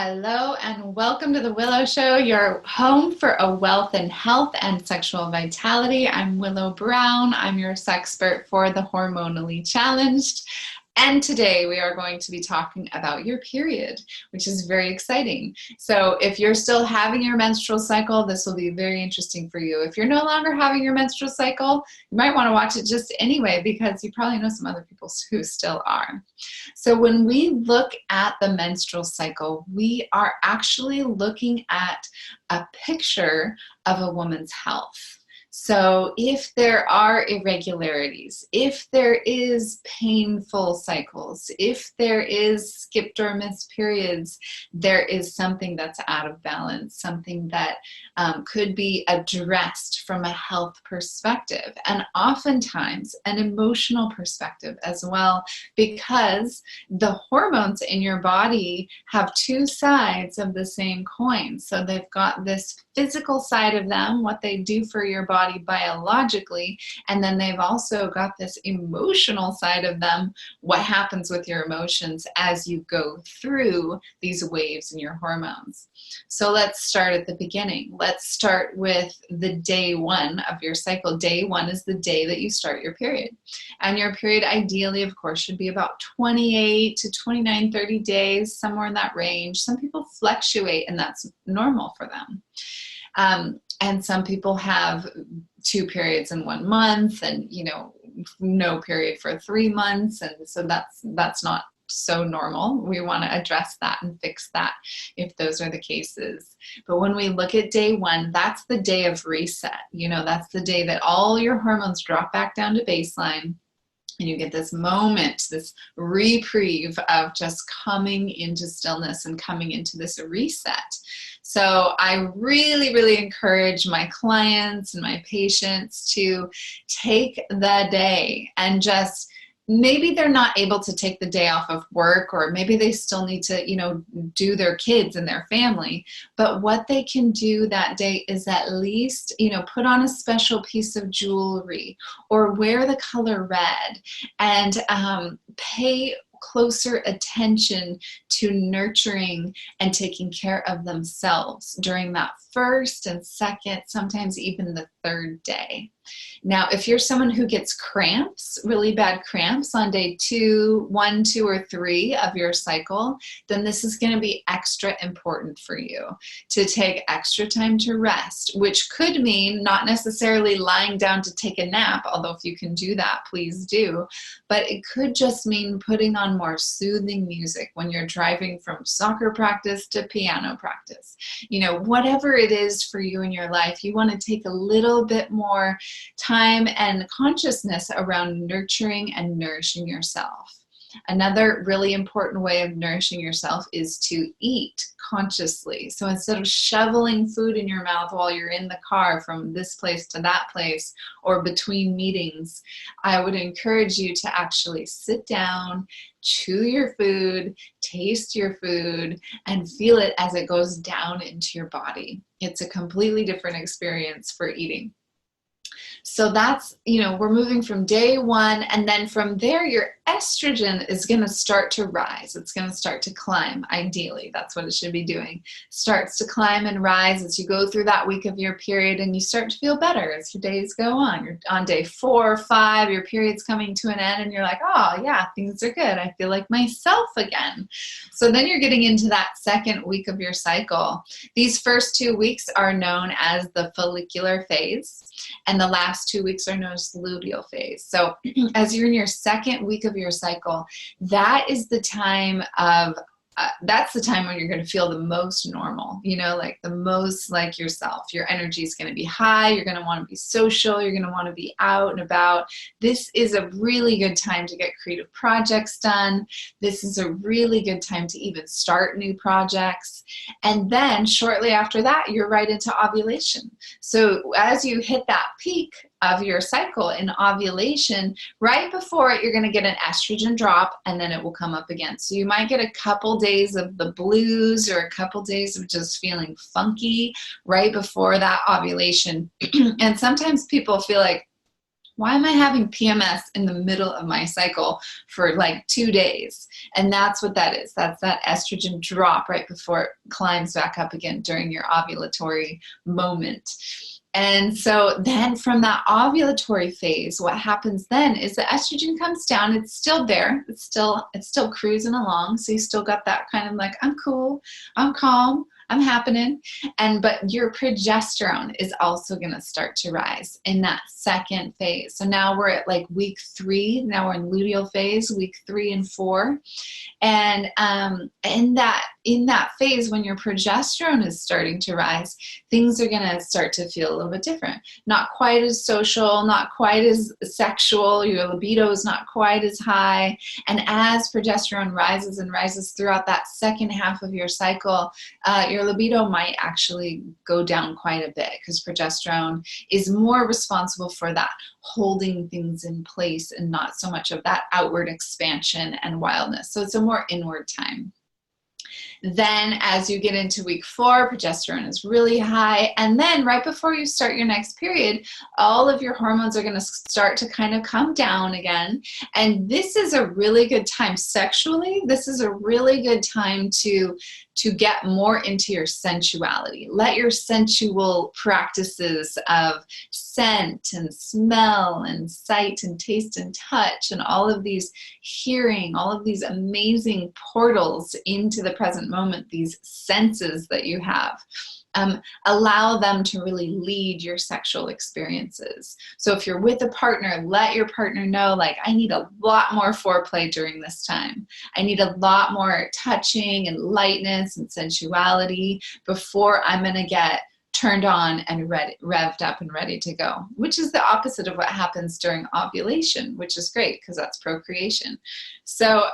Hello and welcome to the Willow Show, your home for a wealth in health and sexual vitality. I'm Willow Brown. I'm your sexpert for the hormonally challenged. And today we are going to be talking about your period, which is very exciting. So if you're still having your menstrual cycle, this will be very interesting for you. If you're no longer having your menstrual cycle, you might want to watch it just anyway, because you probably know some other people who still are. So when we look at the menstrual cycle, we are actually looking at a picture of a woman's health. So if there are irregularities, if there is painful cycles, if there is skipped or missed periods, there is something that's out of balance, something that could be addressed from a health perspective, and oftentimes an emotional perspective as well, because the hormones in your body have two sides of the same coin. So they've got this physical side of them, what they do for your body biologically, and then they've also got this emotional side of them, what happens with your emotions as you go through these waves in your hormones. So let's start at the beginning. Let's start with the day one of your cycle. Day one is the day that you start your period. And your period ideally, of course, should be about 28 to 29, 30 days, somewhere in that range. Some people fluctuate, and that's normal for them. And some people have 2 periods in 1 month, and no period for 3 months, and so that's not so normal. We want to address that and fix that if those are the cases. But when we look at day one, that's the day of reset. That's the day that all your hormones drop back down to baseline. And you get this moment, this reprieve of just coming into stillness and coming into this reset. So I really, really encourage my clients and my patients to take the day and just, maybe they're not able to take the day off of work, or maybe they still need to, do their kids and their family. But what they can do that day is at least, put on a special piece of jewelry or wear the color red, and pay closer attention to nurturing and taking care of themselves during that first and second, sometimes even the third day. Now, if you're someone who gets cramps, really bad cramps on day 2, 1, 2, or 3 of your cycle, then this is going to be extra important for you to take extra time to rest, which could mean not necessarily lying down to take a nap, although if you can do that, please do. But it could just mean putting on more soothing music when you're driving from soccer practice to piano practice. Whatever it is for you in your life, you want to take a little bit more time and consciousness around nurturing and nourishing yourself. Another really important way of nourishing yourself is to eat consciously. So instead of shoveling food in your mouth while you're in the car from this place to that place or between meetings, I would encourage you to actually sit down, chew your food, taste your food, and feel it as it goes down into your body. It's a completely different experience for eating. So that's, we're moving from day one, and then from there, your estrogen is going to start to rise. It's going to start to climb. Ideally, that's what it should be doing. Starts to climb and rise as you go through that week of your period, and you start to feel better as your days go on. You're on day 4 or 5, your period's coming to an end, and you're like, oh yeah, things are good. I feel like myself again. So then you're getting into that second week of your cycle. These first 2 weeks are known as the follicular phase, and the last 2 weeks are known as the luteal phase. So as you're in your second week of your cycle, that is the time of that's the time when you're going to feel the most normal, like the most like yourself. Your energy is going to be high. You're going to want to be social. You're going to want to be out and about. This is a really good time to get creative projects done. This is a really good time to even start new projects. And then shortly after that, you're right into ovulation. So as you hit that peak of your cycle in ovulation, right before it, you're going to get an estrogen drop, and then it will come up again. So you might get a couple days of the blues or a couple days of just feeling funky right before that ovulation. And sometimes people feel like, Why am I having PMS in the middle of my cycle for like 2 days? And that's what that is. That's that estrogen drop right before it climbs back up again during your ovulatory moment. And so then from that ovulatory phase, what happens then is the estrogen comes down. It's still there. It's still cruising along. So you still got that kind of like, I'm cool, I'm calm, I'm happening. But your progesterone is also going to start to rise in that second phase. So now we're at like week 3. Now we're in luteal phase, week 3 and 4. And in that phase, when your progesterone is starting to rise, things are going to start to feel a little bit different. Not quite as social, not quite as sexual. Your libido is not quite as high. And as progesterone rises and rises throughout that second half of your cycle, your libido might actually go down quite a bit, because progesterone is more responsible for that holding things in place and not so much of that outward expansion and wildness. So it's a more inward time. Then as you get into week 4, progesterone is really high. And then right before you start your next period, all of your hormones are going to start to kind of come down again. And this is a really good time sexually. This is a really good time to get more into your sensuality. Let your sensual practices of scent and smell and sight and taste and touch and all of these hearing, all of these amazing portals into the present moment, these senses that you have, allow them to really lead your sexual experiences. So if you're with a partner, let your partner know, like, I need a lot more foreplay during this time. I need a lot more touching and lightness and sensuality before I'm going to get turned on and revved up and ready to go, which is the opposite of what happens during ovulation, which is great because that's procreation. So,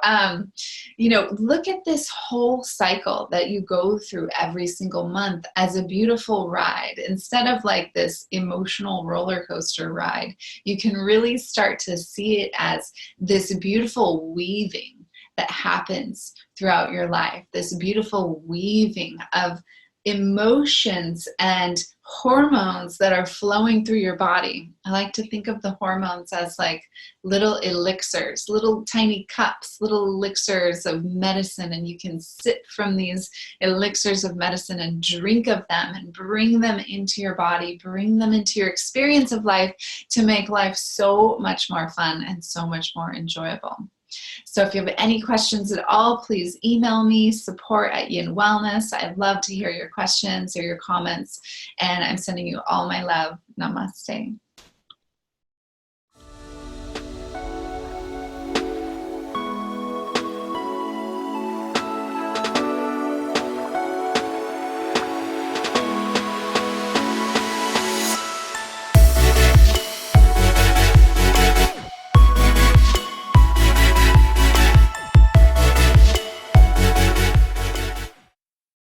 look at this whole cycle that you go through every single month as a beautiful ride. Instead of like this emotional roller coaster ride, you can really start to see it as this beautiful weaving that happens throughout your life, this beautiful weaving of emotions and hormones that are flowing through your body. I like to think of the hormones as like little elixirs, little tiny cups, little elixirs of medicine, and you can sip from these elixirs of medicine and drink of them and bring them into your body, bring them into your experience of life to make life so much more fun and so much more enjoyable. So if you have any questions at all, please email me, support@Yin Wellness. I'd love to hear your questions or your comments, and I'm sending you all my love. Namaste.